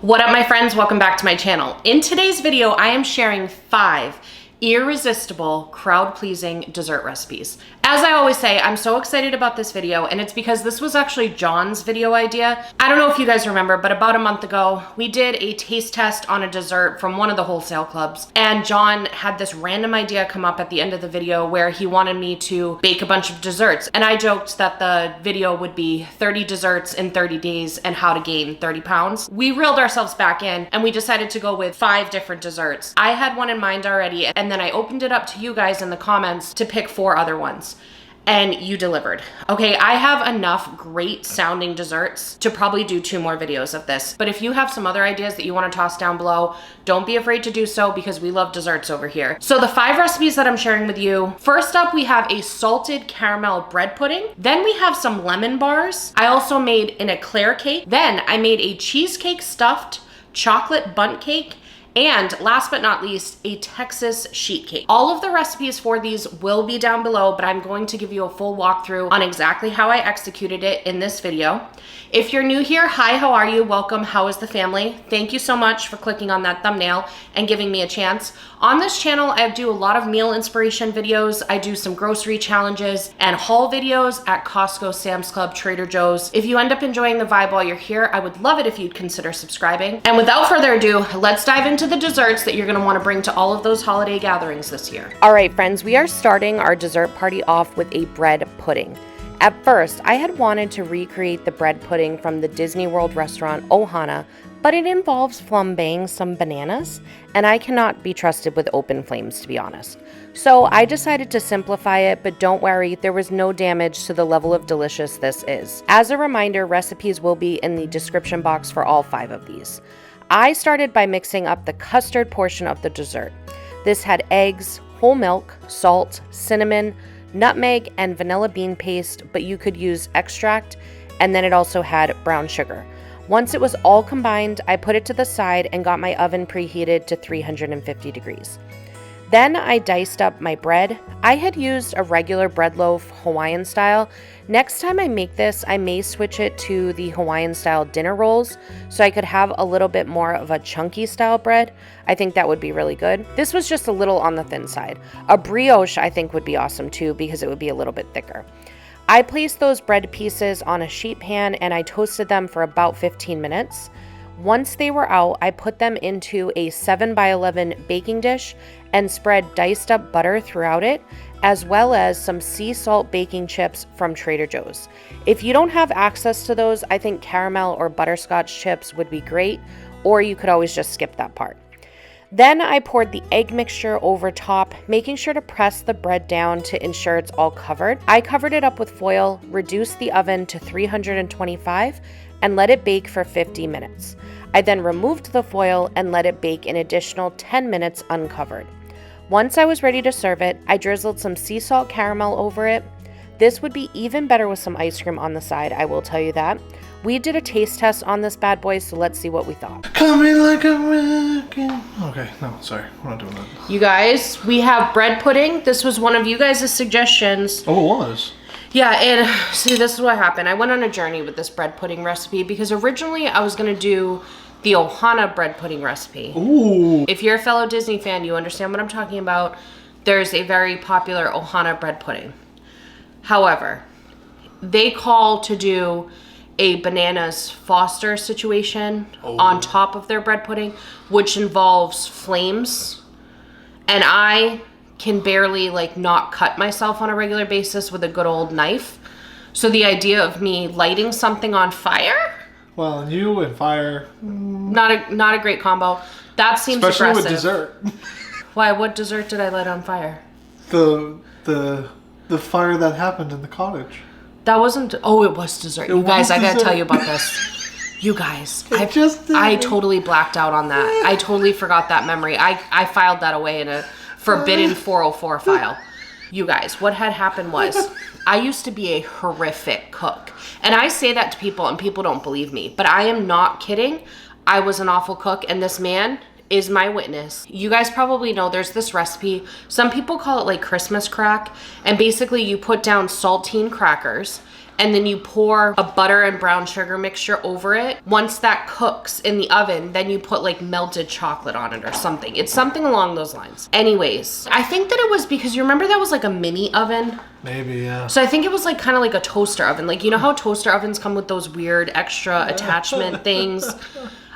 What up, my friends? Welcome back to my channel. In today's video, I am sharing 5 irresistible, crowd-pleasing dessert recipes. As I always say, I'm so excited about this video, and it's because this was actually John's video idea. I don't know if you guys remember, but about a month ago, we did a taste test on a dessert from one of the wholesale clubs, and John had this random idea come up at the end of the video where he wanted me to bake a bunch of desserts, and I joked that the video would be 30 desserts in 30 days and how to gain 30 pounds. We reeled ourselves back in, and we decided to go with 5 different desserts. I had one in mind already, and then I opened it up to you guys in the comments to pick 4 other ones. And you delivered. Okay, I have enough great sounding desserts to probably do 2 more videos of this. But if you have some other ideas that you want to toss down below, don't be afraid to do so because we love desserts over here. So the 5 recipes that I'm sharing with you, first up we have a salted caramel bread pudding. Then we have some lemon bars. I also made an Eclair cake. Then I made a cheesecake stuffed chocolate bundt cake. And last but not least, a Texas sheet cake. All of the recipes for these will be down below, but I'm going to give you a full walkthrough on exactly how I executed it in this video. If you're new here, hi, how are you? Welcome, how is the family? Thank you so much for clicking on that thumbnail and giving me a chance. On this channel, I do a lot of meal inspiration videos. I do some grocery challenges and haul videos at Costco, Sam's Club, Trader Joe's. If you end up enjoying the vibe while you're here, I would love it if you'd consider subscribing. And without further ado, let's dive into the desserts that you're gonna wanna bring to all of those holiday gatherings this year. All right, friends, we are starting our dessert party off with a bread pudding. At first, I had wanted to recreate the bread pudding from the Disney World restaurant Ohana, but it involves flambeing some bananas, and I cannot be trusted with open flames, to be honest. So I decided to simplify it, but don't worry, there was no damage to the level of delicious this is. As a reminder, recipes will be in the description box for all 5 of these. I started by mixing up the custard portion of the dessert. This had eggs, whole milk, salt, cinnamon, nutmeg, and vanilla bean paste, but you could use extract, and then it also had brown sugar. Once it was all combined, I put it to the side and got my oven preheated to 350 degrees. Then I diced up my bread. I had used a regular bread loaf, Hawaiian style. Next time I make this, I may switch it to the Hawaiian style dinner rolls so I could have a little bit more of a chunky style bread. I think that would be really good. This was just a little on the thin side. A brioche I think would be awesome too because it would be a little bit thicker. I placed those bread pieces on a sheet pan and I toasted them for about 15 minutes. Once they were out, I put them into a 7x11 baking dish and spread diced up butter throughout it, as well as some sea salt baking chips from Trader Joe's. If you don't have access to those, I think caramel or butterscotch chips would be great, or you could always just skip that part. Then I poured the egg mixture over top, making sure to press the bread down to ensure it's all covered. I covered it up with foil, reduced the oven to 325, and let it bake for 50 minutes. I then removed the foil and let it bake an additional 10 minutes uncovered. Once I was ready to serve it, I drizzled some sea salt caramel over it. This would be even better with some ice cream on the side, I will tell you that. We did a taste test on this bad boy, so let's see what we thought. Coming like a wrecking. Okay, no, sorry, we're not doing that. You guys, we have bread pudding. This was one of you guys' suggestions. Oh, it was? Yeah, and see, this is what happened. I went on a journey with this bread pudding recipe because originally I was gonna do the Ohana bread pudding recipe. Ooh. If you're a fellow Disney fan, you understand what I'm talking about. There's a very popular Ohana bread pudding. However, they call to do a bananas Foster situation on top of their bread pudding, which involves flames. And I can barely not cut myself on a regular basis with a good old knife. So the idea of me lighting something on fire? Well, you and fire. Not a great combo. That seems especially aggressive. With dessert. Why? What dessert did I light on fire? The fire that happened in the cottage. That wasn't. Oh, it was dessert. You guys, I gotta tell you about this. You guys, I totally blacked out on that. I totally forgot that memory. I filed that away in a forbidden 404 file. You guys, what had happened was I used to be a horrific cook. And I say that to people and people don't believe me, but I am not kidding. I was an awful cook and this man is my witness. You guys probably know there's this recipe. Some people call it like Christmas crack. And basically you put down saltine crackers and then you pour a butter and brown sugar mixture over it. Once that cooks in the oven, then you put like melted chocolate on it or something. It's something along those lines. Anyways, I think that it was because you remember that was like a mini oven? Maybe, yeah. So I think it was like kind of like a toaster oven. Like, you know how toaster ovens come with those weird extra attachment things?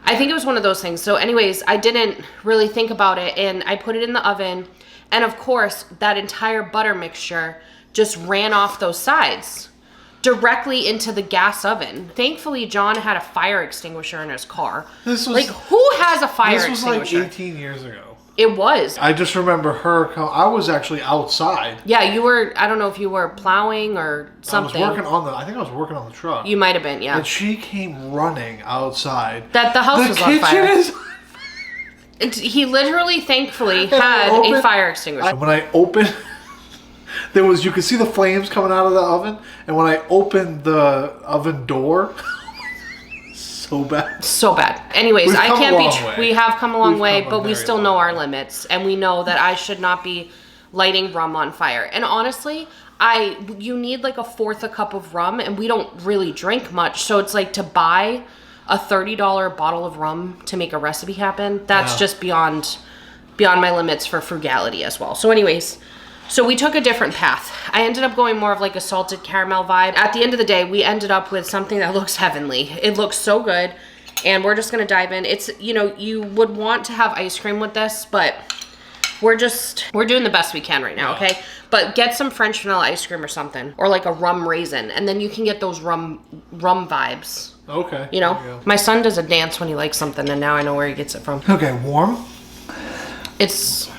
I think it was one of those things. So anyways, I didn't really think about it, and I put it in the oven. And of course, that entire butter mixture just ran off those sides directly into the gas oven. Thankfully, John had a fire extinguisher in his car. This was like, who has a fire extinguisher? This was like 18 years ago. It was. I just remember her. I was actually outside. Yeah, you were. I don't know if you were plowing or something. I think I was working on the truck. You might have been, yeah. And she came running outside. That the house was on fire. The kitchen is. He literally, thankfully, had a fire extinguisher. When I opened, you could see the flames coming out of the oven, and when I opened the oven door. So bad. So bad. Anyways, we have come a long way, but we still know our limits, and we know that I should not be lighting rum on fire. And honestly, you need like 1/4 cup of rum, and we don't really drink much, so it's like to buy a $30 bottle of rum to make a recipe happen. That's just beyond my limits for frugality as well. So anyways, so we took a different path. I ended up going more of like a salted caramel vibe. At the end of the day, we ended up with something that looks heavenly. It looks so good, and we're just gonna dive in. It's, you know, you would want to have ice cream with this, but we're doing the best we can right now, okay? But get some French vanilla ice cream or something, or like a rum raisin, and then you can get those rum vibes. Okay. You know, my son does a dance when he likes something, and now I know where he gets it from. Okay, warm. It's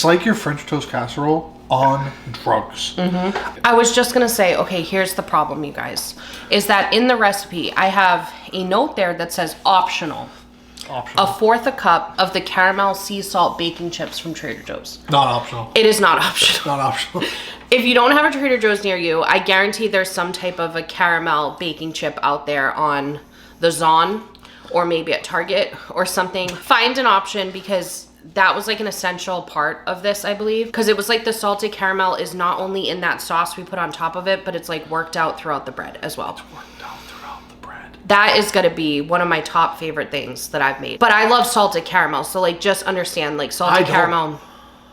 like your French toast casserole on drugs. Mm-hmm. I was just gonna say, okay, here's the problem, you guys, is that in the recipe I have a note there that says optional. 1/4 cup of the caramel sea salt baking chips from Trader Joe's. Not optional. It is not optional. Not optional. If you don't have a Trader Joe's near you, I guarantee there's some type of a caramel baking chip out there on the Zon, or maybe at Target or something. Find an option, because that was like an essential part of this, I believe, because it was like the salted caramel is not only in that sauce we put on top of it, but it's like worked out throughout the bread as well. It's worked out throughout the bread. That is gonna be one of my top favorite things that I've made. But I love salted caramel, so like just understand, like salted caramel,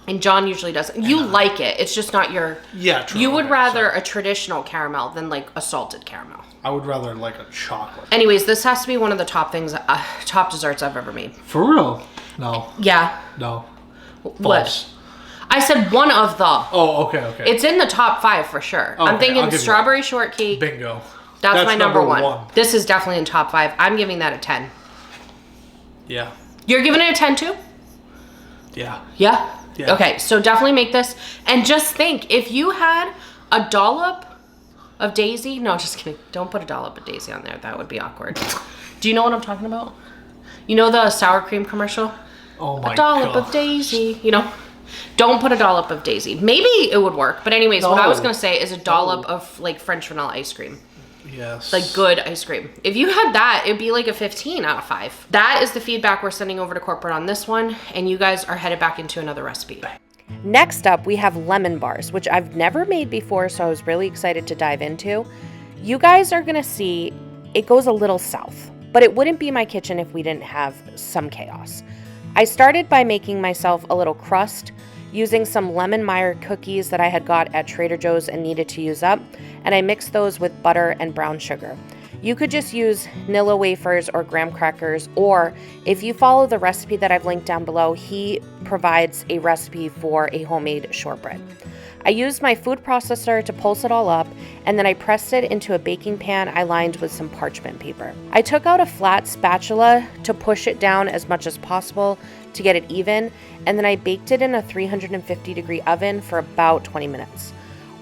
and John usually doesn't. You like it, it's just not your. Yeah, true. You would rather a traditional caramel than like a salted caramel. I would rather like a chocolate. Anyways, this has to be one of the top things, top desserts I've ever made. For real? No. Yeah. No. False. What? I said one of the. Oh, okay. It's in the top 5 for sure. I'm thinking strawberry shortcake. Bingo. That's my number one. This is definitely in top 5. I'm giving that a 10. Yeah. You're giving it a 10 too? Yeah. Yeah? Yeah. Okay, so definitely make this. And just think, if you had a dollop of Daisy. No, just kidding. Don't put a dollop of Daisy on there. That would be awkward. Do you know what I'm talking about? You know the sour cream commercial? Oh my god. A dollop of Daisy. You know? Don't put a dollop of Daisy. Maybe it would work. But anyways, what I was going to say is a dollop of like French vanilla ice cream. Yes. Like good ice cream. If you had that, it'd be like a 15 out of 5. That is the feedback we're sending over to corporate on this one. And you guys are headed back into another recipe. Next up, we have lemon bars, which I've never made before, so I was really excited to dive into. You guys are going to see it goes a little south, but it wouldn't be my kitchen if we didn't have some chaos. I started by making myself a little crust using some lemon Meyer cookies that I had got at Trader Joe's and needed to use up, and I mixed those with butter and brown sugar. You could just use Nilla wafers or graham crackers, or if you follow the recipe that I've linked down below, he provides a recipe for a homemade shortbread. I used my food processor to pulse it all up, and then I pressed it into a baking pan I lined with some parchment paper. I took out a flat spatula to push it down as much as possible to get it even, and then I baked it in a 350-degree oven for about 20 minutes.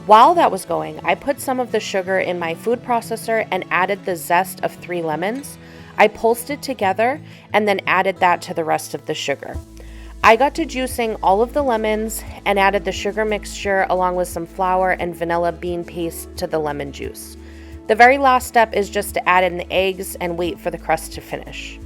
While that was going, I put some of the sugar in my food processor and added the zest of 3 lemons. I pulsed it together and then added that to the rest of the sugar. I got to juicing all of the lemons and added the sugar mixture along with some flour and vanilla bean paste to the lemon juice. The very last step is just to add in the eggs and wait for the crust to finish.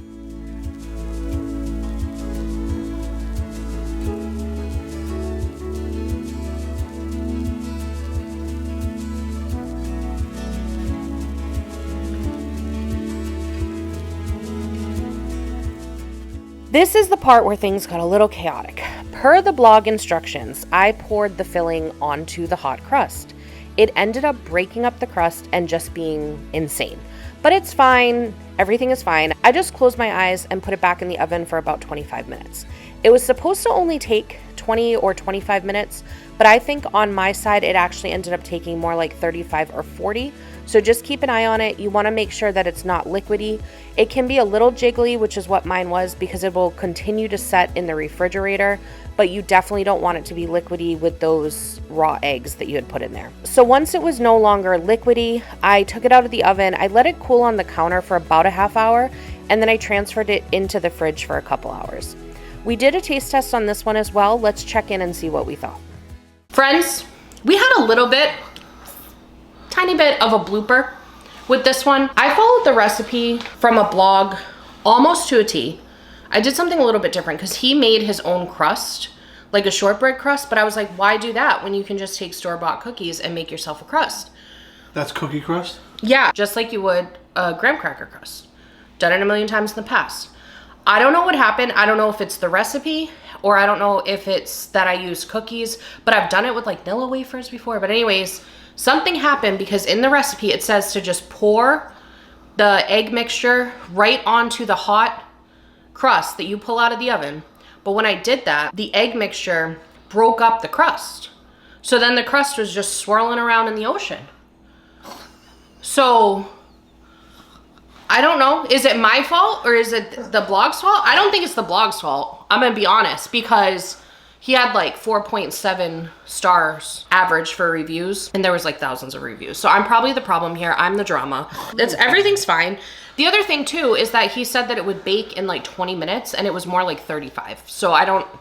This is the part where things got a little chaotic. Per the blog instructions, I poured the filling onto the hot crust. It ended up breaking up the crust and just being insane. But it's fine. Everything is fine. I just closed my eyes and put it back in the oven for about 25 minutes. It was supposed to only take 20 or 25 minutes, but I think on my side it actually ended up taking more like 35 or 40. So just keep an eye on it. You want to make sure that it's not liquidy. It can be a little jiggly, which is what mine was, because it will continue to set in the refrigerator, but you definitely don't want it to be liquidy with those raw eggs that you had put in there. So once it was no longer liquidy, I took it out of the oven. I let it cool on the counter for about a half hour, and then I transferred it into the fridge for a couple hours. We did a taste test on this one as well. Let's check in and see what we thought. Friends, we had a little bit, tiny bit of a blooper with this one. I followed the recipe from a blog almost to a T. I did something a little bit different because he made his own crust, like a shortbread crust, but I was like, why do that when you can just take store-bought cookies and make yourself a crust? That's cookie crust? Yeah, just like you would a graham cracker crust. Done it a million times in the past. I don't know what happened. I don't know if it's the recipe or I don't know if it's that I use cookies, but I've done it with like Nilla wafers before. But anyways, something happened because in the recipe it says to just pour the egg mixture right onto the hot crust that you pull out of the oven. But when I did that, the egg mixture broke up the crust. So then the crust was just swirling around in the ocean. So I don't know. Is it my fault or is it the blog's fault? I don't think it's the blog's fault. I'm going to be honest because he had like 4.7 stars average for reviews and there was like thousands of reviews. So I'm probably the problem here. I'm the drama. Everything's fine. The other thing too is that he said that it would bake in like 20 minutes and it was more like 35. So I don't know.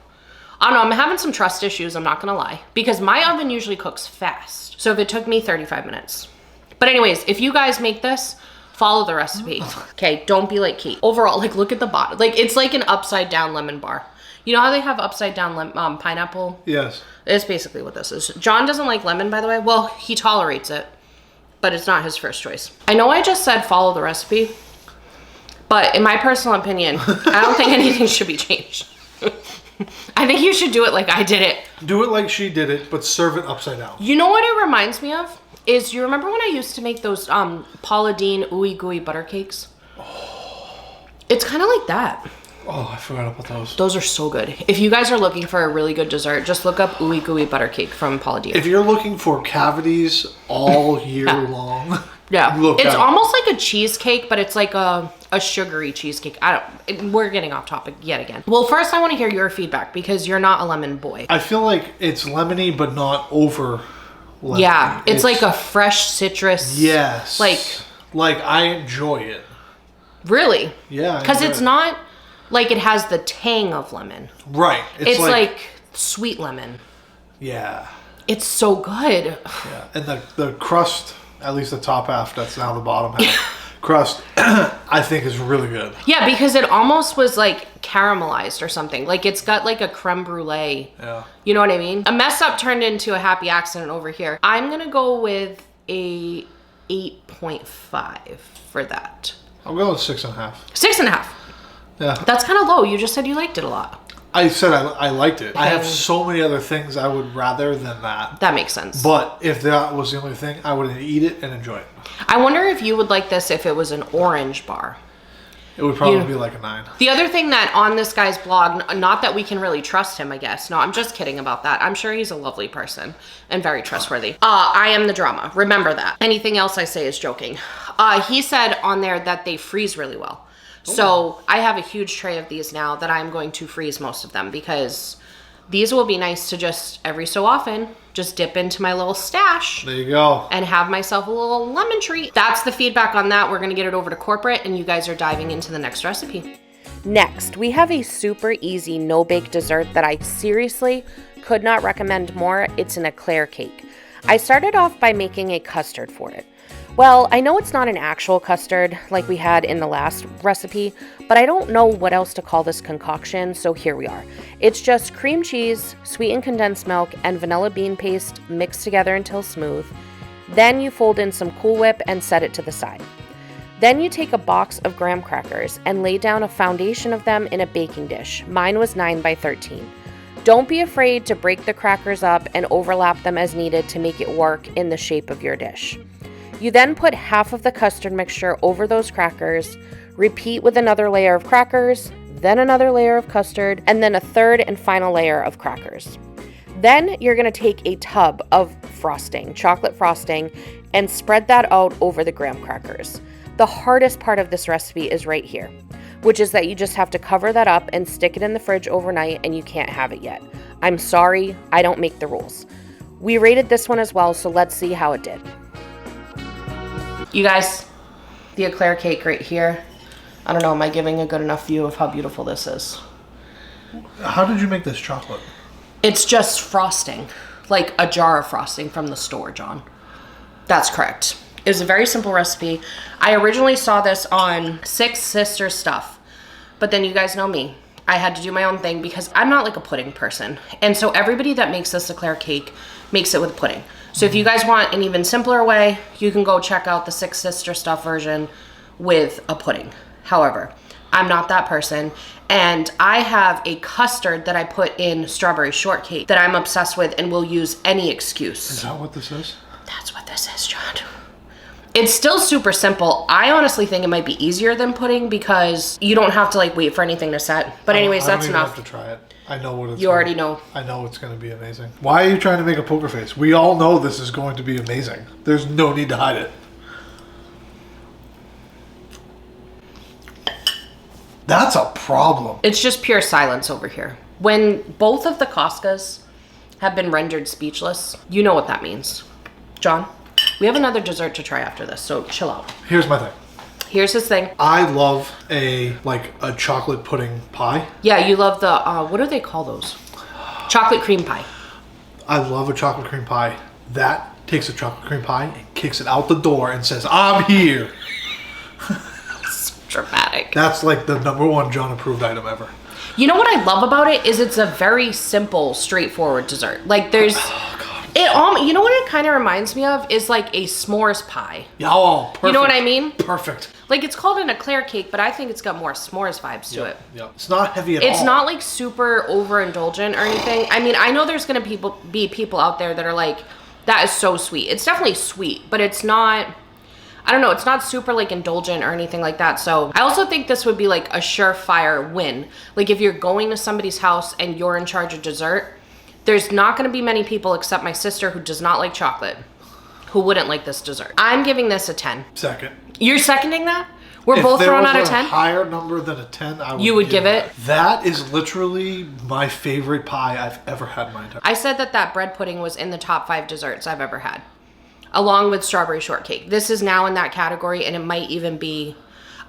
I'm having some trust issues. I'm not going to lie because my oven usually cooks fast. So if it took me 35 minutes. But anyways, if you guys make this, follow the recipe. Okay, don't be like Kate. Overall, like look at the bottom. Like it's like an upside down lemon bar. You know how they have upside down pineapple? Yes. It's basically what this is. John doesn't like lemon, by the way. Well, he tolerates it, but it's not his first choice. I know I just said follow the recipe, but in my personal opinion, I don't think anything should be changed. I think you should do it like I did it. Do it like she did it, but serve it upside down. You know what it reminds me of? Is you remember when I used to make those Paula Deen ooey gooey butter cakes? Oh. It's kind of like that. Oh, I forgot about those. Those are so good. If you guys are looking for a really good dessert, just look up ooey gooey butter cake from Paula Deen. If you're looking for cavities all year long, yeah, it's almost like a cheesecake, but it's like a sugary cheesecake. We're getting off topic yet again. Well, first I want to hear your feedback because you're not a lemon boy. I feel like it's lemony, but not over. Lemon. Yeah, it's like a fresh citrus. Yes. Like I enjoy it. Really? Yeah. Because it's not like it has the tang of lemon. Right. It's like sweet lemon. Yeah. It's so good. Yeah. And the crust, at least the top half, that's now the bottom half. Crust, I think is really good. Yeah, because it almost was like caramelized or something. Like it's got like a creme brulee. Yeah. You know what I mean? A mess up turned into a happy accident over here. I'm going to go with a 8.5 for that. I'm going with 6.5. 6.5. Yeah. That's kind of low. You just said you liked it a lot. I said I liked it. I have so many other things I would rather than that. That makes sense. But if that was the only thing, I would eat it and enjoy it. I wonder if you would like this if it was an orange bar. It would probably be like a 9. The other thing that on this guy's blog, not that we can really trust him, I guess. No, I'm just kidding about that. I'm sure he's a lovely person and very trustworthy. I am the drama. Remember that. Anything else I say is joking. He said on there that they freeze really well. So I have a huge tray of these now that I'm going to freeze most of them because these will be nice to just every so often just dip into my little stash. There you go. And have myself a little lemon treat. That's the feedback on that. We're going to get it over to corporate and you guys are diving into the next recipe. Next, we have a super easy no-bake dessert that I seriously could not recommend more. It's an Eclair cake. I started off by making a custard for it. Well, I know it's not an actual custard like we had in the last recipe, but I don't know what else to call this concoction, so here we are. It's just cream cheese, sweetened condensed milk, and vanilla bean paste mixed together until smooth. Then you fold in some Cool Whip and set it to the side. Then you take a box of graham crackers and lay down a foundation of them in a baking dish. Mine was 9 by 13. Don't be afraid to break the crackers up and overlap them as needed to make it work in the shape of your dish. You then put half of the custard mixture over those crackers, repeat with another layer of crackers, then another layer of custard, and then a third and final layer of crackers. Then you're going to take a tub of frosting, chocolate frosting, and spread that out over the graham crackers. The hardest part of this recipe is right here, which is that you just have to cover that up and stick it in the fridge overnight and you can't have it yet. I'm sorry, I don't make the rules. We rated this one as well, so let's see how it did. You guys, the Eclair cake right here. I don't know, am I giving a good enough view of how beautiful this is? How did you make this chocolate? It's just frosting, like a jar of frosting from the store, John. That's correct. It was a very simple recipe. I originally saw this on Six Sisters stuff, but then you guys know me. I had to do my own thing because I'm not like a pudding person. And so everybody that makes this Eclair cake makes it with pudding. So if you guys want an even simpler way, you can go check out the Six Sister stuff version with a pudding. However, I'm not that person. And I have a custard that I put in strawberry shortcake that I'm obsessed with and will use any excuse. Is that what this is? That's what this is, John. It's still super simple. I honestly think it might be easier than pudding because you don't have to like wait for anything to set. But anyways, that's enough. I have to try it. I know what it's. You already know. I know it's going to be amazing. Why are you trying to make a poker face? We all know this is going to be amazing. There's no need to hide it. That's a problem. It's just pure silence over here. When both of the Koskas have been rendered speechless, you know what that means. John, we have another dessert to try after this, so chill out. Here's my thing. Here's his thing. I love a chocolate pudding pie. Yeah, you love the, what do they call those? Chocolate cream pie. I love a chocolate cream pie. That takes a chocolate cream pie and kicks it out the door and says, I'm here. Dramatic. That's like the #1 John approved item ever. You know what I love about it is it's a very simple, straightforward dessert. Like there's, you know what it kind of reminds me of is like a s'mores pie. Oh, perfect. You know what I mean? Perfect. Like it's called an Eclair cake, but I think it's got more s'mores vibes to it. Yeah. It's not heavy at all. It's not like super overindulgent or anything. I mean, I know there's gonna be people out there that are like, that is so sweet. It's definitely sweet, but it's not. I don't know, it's not super like indulgent or anything like that. So I also think this would be like a surefire win. Like if you're going to somebody's house and you're in charge of dessert, there's not gonna be many people except my sister who does not like chocolate who wouldn't like this dessert. I'm giving this a 10. Second. You're seconding that? We're both thrown out of 10? If there was a higher number than a 10, I would You would give it? That is literally my favorite pie I've ever had in my entire life. I said that bread pudding was in the top 5 desserts I've ever had, along with strawberry shortcake. This is now in that category, and it might even be,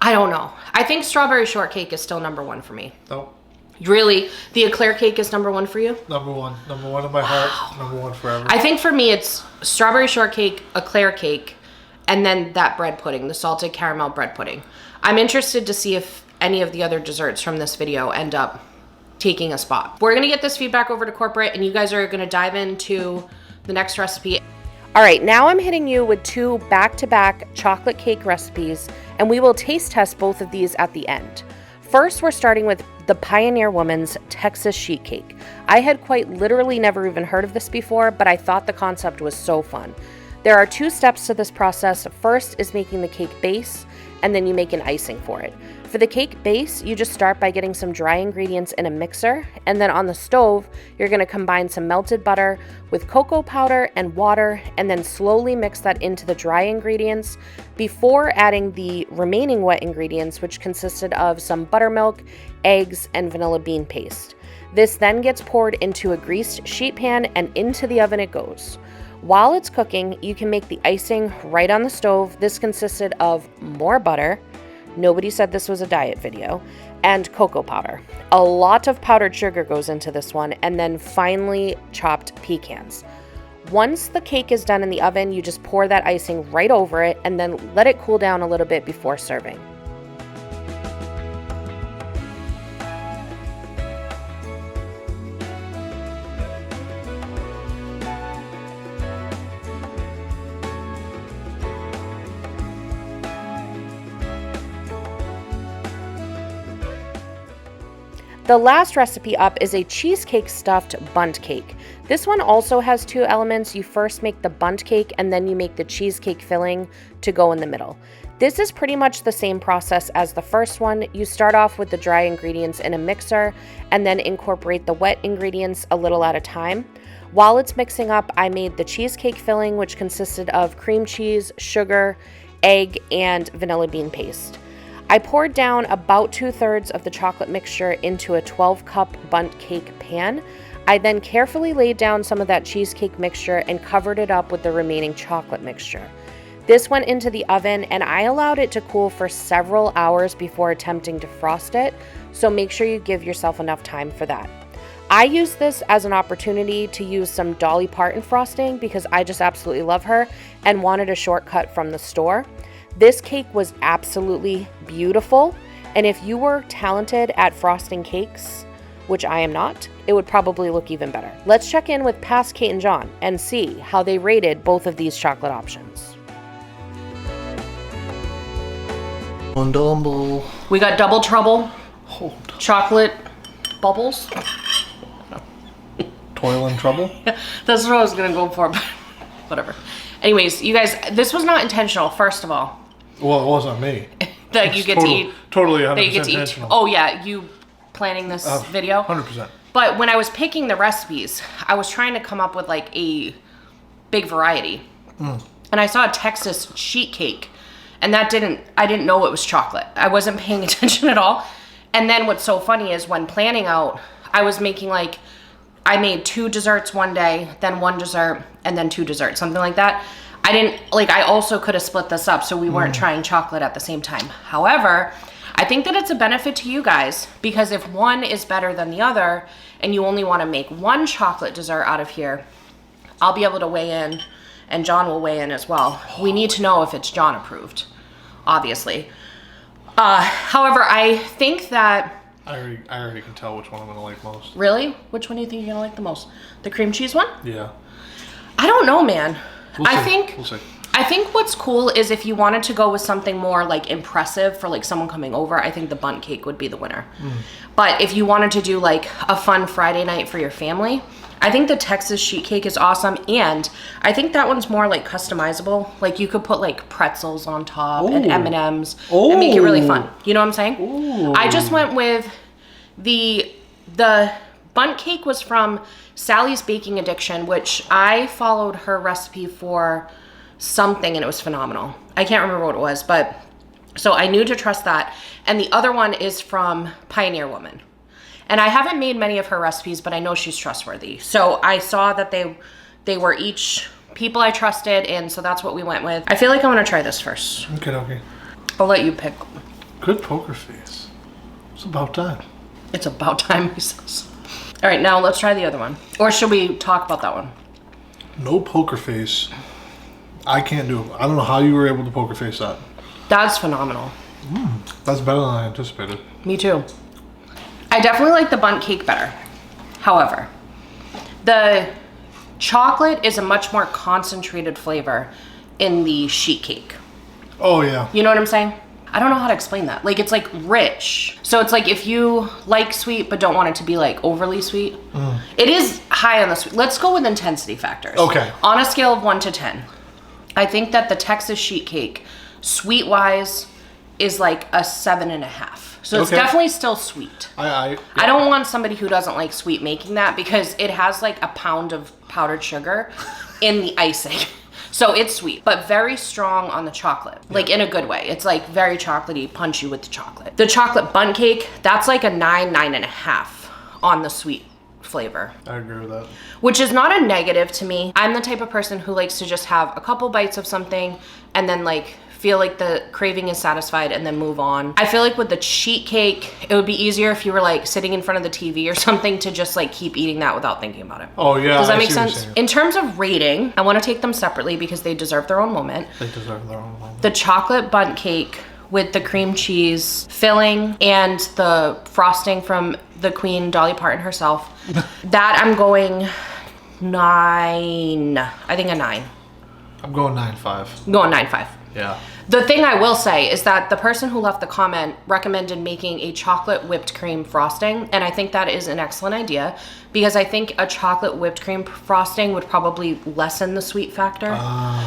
I don't know. I think strawberry shortcake is still #1 for me. Nope. Really? The Eclair cake is #1 for you? #1. #1 in my heart. #1 forever. I think for me, it's strawberry shortcake, Eclair cake, and then that bread pudding, the salted caramel bread pudding. I'm interested to see if any of the other desserts from this video end up taking a spot. We're gonna get this feedback over to corporate, and you guys are gonna dive into the next recipe. All right, now I'm hitting you with 2 back-to-back chocolate cake recipes, and we will taste test both of these at the end. First, we're starting with the Pioneer Woman's Texas Sheet Cake. I had quite literally never even heard of this before, but I thought the concept was so fun. There are 2 steps to this process. First is making the cake base, and then you make an icing for it. For the cake base, you just start by getting some dry ingredients in a mixer, and then on the stove, you're gonna combine some melted butter with cocoa powder and water, and then slowly mix that into the dry ingredients before adding the remaining wet ingredients, which consisted of some buttermilk, eggs, and vanilla bean paste. This then gets poured into a greased sheet pan, and into the oven it goes. While it's cooking, you can make the icing right on the stove. This consisted of more butter, nobody said this was a diet video, and cocoa powder. A lot of powdered sugar goes into this one, and then finely chopped pecans. Once the cake is done in the oven, you just pour that icing right over it and then let it cool down a little bit before serving. The last recipe up is a cheesecake stuffed bundt cake. This one also has 2 elements. You first make the bundt cake and then you make the cheesecake filling to go in the middle. This is pretty much the same process as the first one. You start off with the dry ingredients in a mixer and then incorporate the wet ingredients a little at a time. While it's mixing up, I made the cheesecake filling, which consisted of cream cheese, sugar, egg, and vanilla bean paste. I poured down about 2/3 of the chocolate mixture into a 12-cup bundt cake pan. I then carefully laid down some of that cheesecake mixture and covered it up with the remaining chocolate mixture. This went into the oven and I allowed it to cool for several hours before attempting to frost it, so make sure you give yourself enough time for that. I used this as an opportunity to use some Dolly Parton frosting because I just absolutely love her and wanted a shortcut from the store. This cake was absolutely beautiful, and if you were talented at frosting cakes, which I am not, it would probably look even better. Let's check in with past Kate and John and see how they rated both of these chocolate options. Double. We got double trouble. Chocolate bubbles. Toil and trouble? That's what I was gonna go for, but whatever. Anyways, you guys, this was not intentional, first of all. Well, it wasn't me. That you get to eat. Totally 100% that you get to intentional. eat. Oh yeah, you planning this video? 100%. But when I was picking the recipes, I was trying to come up with like a big variety. And I saw a Texas sheet cake, and I didn't know it was chocolate. I wasn't paying attention at all. And then what's so funny is when planning out, I was making like, I made 2 desserts one day, then 1 dessert, and then 2 desserts, something like that. I also could have split this up so we weren't trying chocolate at the same time. However, I think that it's a benefit to you guys because if one is better than the other and you only want to make 1 chocolate dessert out of here, I'll be able to weigh in and John will weigh in as well. We need to know if it's John approved, obviously. However, I think that I already can tell which one I'm going to like most. Really? Which one do you think you're going to like the most? The cream cheese one? Yeah. I don't know, man. We'll see. I think what's cool is if you wanted to go with something more like impressive for like someone coming over, I think the bundt cake would be the winner. But if you wanted to do like a fun Friday night for your family, I think the Texas sheet cake is awesome. And I think that one's more like customizable. Like you could put like pretzels on top and M&Ms and make it really fun. You know what I'm saying? Ooh. I just went with the bundt cake was from Sally's Baking Addiction, which I followed her recipe for something and it was phenomenal. I can't remember what it was, but so I knew to trust that. And the other one is from Pioneer Woman. And I haven't made many of her recipes, but I know she's trustworthy. So I saw that they were each people I trusted, and so that's what we went with. I feel like I want to try this first. Okay. I'll let you pick. Good poker face. It's about time. It's about time, he says. All right, now let's try the other one. Or should we talk about that one? No poker face. I can't do it. I don't know how you were able to poker face that. That's phenomenal. That's better than I anticipated. Me too. I definitely like the bundt cake better. However, the chocolate is a much more concentrated flavor in the sheet cake. Oh, yeah. You know what I'm saying? I don't know how to explain that. Like, it's like rich. So it's like if you like sweet but don't want it to be like overly sweet. It is high on the sweet. Let's go with intensity factors. Okay. On a scale of 1 to 10, I think that the Texas sheet cake, sweet-wise, is like a 7.5. So it's definitely still sweet. I don't want somebody who doesn't like sweet making that because it has like a pound of powdered sugar in the icing. So it's sweet, but very strong on the chocolate, like in a good way. It's like very chocolatey, punchy with the chocolate. The chocolate bundt cake, that's like a 9.5 on the sweet flavor. I agree with that. Which is not a negative to me. I'm the type of person who likes to just have a couple bites of something and then like feel like the craving is satisfied and then move on. I feel like with the sheet cake, it would be easier if you were like sitting in front of the TV or something to just like keep eating that without thinking about it. Oh yeah. Does that make sense? In terms of rating, I want to take them separately because they deserve their own moment. They deserve their own moment. The chocolate bundt cake with the cream cheese filling and the frosting from the queen, Dolly Parton herself. That I'm going 9. I think a 9. I'm going 9.5. I'm going 9.5. Yeah. The thing I will say is that the person who left the comment recommended making a chocolate whipped cream frosting, and I think that is an excellent idea because I think a chocolate whipped cream frosting would probably lessen the sweet factor.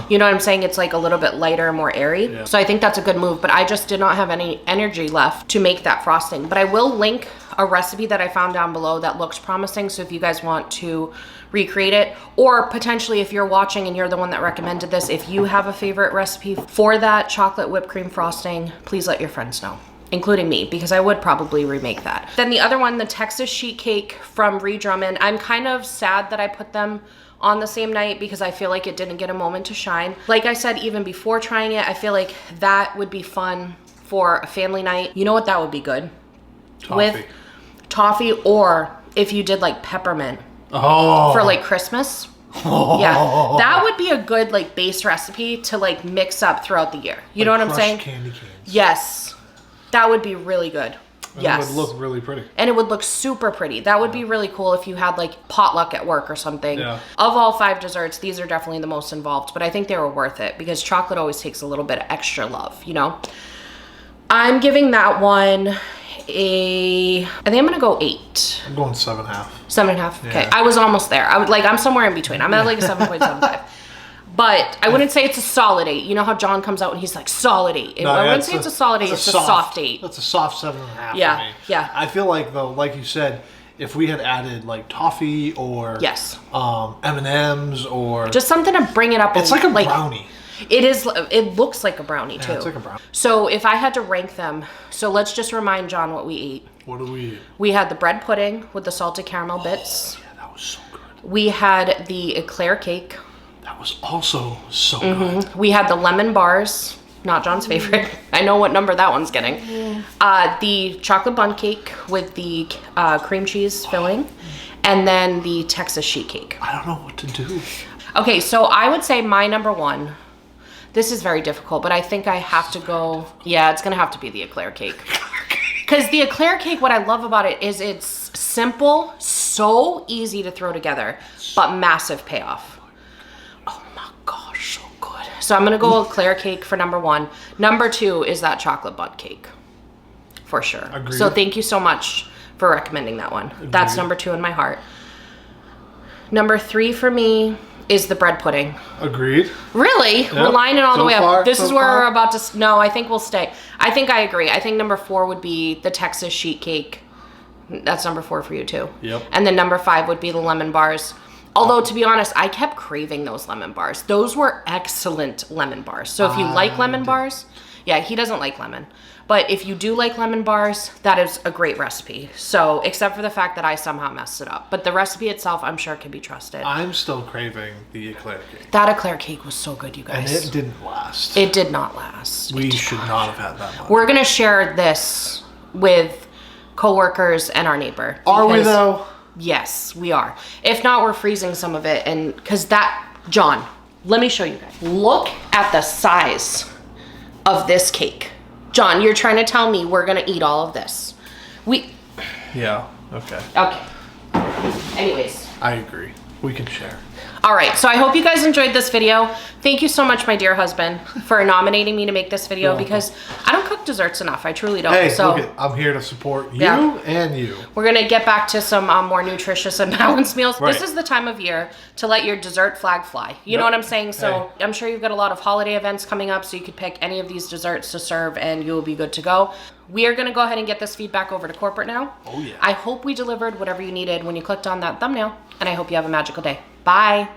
You know what I'm saying? It's like a little bit lighter, more airy. Yeah. So I think that's a good move, but I just did not have any energy left to make that frosting. But I will link a recipe that I found down below that looks promising, so if you guys want to recreate it, or potentially if you're watching and you're the one that recommended this, if you have a favorite recipe for that chocolate whipped cream frosting, please let your friends know, including me, because I would probably remake that. Then the other one, the Texas sheet cake from Ree Drummond. I'm kind of sad that I put them on the same night because I feel like it didn't get a moment to shine. Like I said, even before trying it, I feel like that would be fun for a family night. You know what that would be good? Toffee. With toffee, or if you did like peppermint. Oh. For like Christmas. Oh. Yeah, that would be a good like base recipe to like mix up throughout the year. You know what I'm saying? Candy canes. Yes, that would be really good. And yes, it would look really pretty. And it would look super pretty. That would be really cool if you had like potluck at work or something. Yeah. Of all 5 desserts, these are definitely the most involved, but I think they were worth it because chocolate always takes a little bit of extra love, you know? I'm giving that one I think I'm gonna go 8. I'm going 7.5. 7.5. Yeah. Okay, I was almost there. I'm somewhere in between. I'm at like a 7.75. But I wouldn't say it's a solid 8. You know how John comes out and he's like solid 8. I wouldn't say it's a solid 8. It's a soft 8. That's a soft 7.5 yeah, for me. Yeah. I feel like though, like you said, if we had added like toffee or M&Ms or just something to bring it up. It's like a brownie. It is. It looks like a brownie too. It's like a brownie. So if I had to rank them, so let's just remind John what we ate. What did we eat? We had the bread pudding with the salted caramel bits. Yeah, that was so good. We had the Eclair cake. That was also so good. We had the lemon bars. Not John's favorite. I know what number that one's getting. The chocolate bundt cake with the cream cheese filling, and then the Texas sheet cake. I don't know what to do. Okay, so I would say my number 1. This is very difficult, but I think I have to go. Yeah, it's gonna have to be the Eclair cake. Because the Eclair cake, what I love about it is it's simple, so easy to throw together, but massive payoff. Oh my gosh, so good. So I'm gonna go Eclair cake for number 1. Number 2 is that chocolate bundt cake, for sure. Agreed. So thank you so much for recommending that one. Agreed. That's number 2 in my heart. Number 3 for me is the bread pudding. Agreed. Really? Yep. We're lining all the way up. This is where we're about to... No, I think we'll stay. I think I agree. I think number 4 would be the Texas sheet cake. That's number 4 for you too. Yep. And then number 5 would be the lemon bars. Although, to be honest, I kept craving those lemon bars. Those were excellent lemon bars. So if you like lemon bars... Yeah, he doesn't like lemon. But if you do like lemon bars, that is a great recipe. So, except for the fact that I somehow messed it up. But the recipe itself, I'm sure, can be trusted. I'm still craving the Eclair cake. That Eclair cake was so good, you guys. And it didn't last. It did not last. We should not have had that much. We're going to share this with coworkers and our neighbor. Are we, though? Yes, we are. If not, we're freezing some of it. And because that... John, let me show you guys. Look at the size of this cake. John, you're trying to tell me we're gonna eat all of this. Yeah, okay. Okay. Anyways. I agree. We can share. All right, so I hope you guys enjoyed this video. Thank you so much, my dear husband, for nominating me to make this video because I don't cook desserts enough. I truly don't. Hey, so look, I'm here to support you and you. We're going to get back to some more nutritious and balanced meals. Right. This is the time of year to let your dessert flag fly. You know what I'm saying? So I'm sure you've got a lot of holiday events coming up, so you could pick any of these desserts to serve and you will be good to go. We are going to go ahead and get this feedback over to corporate now. Oh, yeah. I hope we delivered whatever you needed when you clicked on that thumbnail, and I hope you have a magical day. Bye.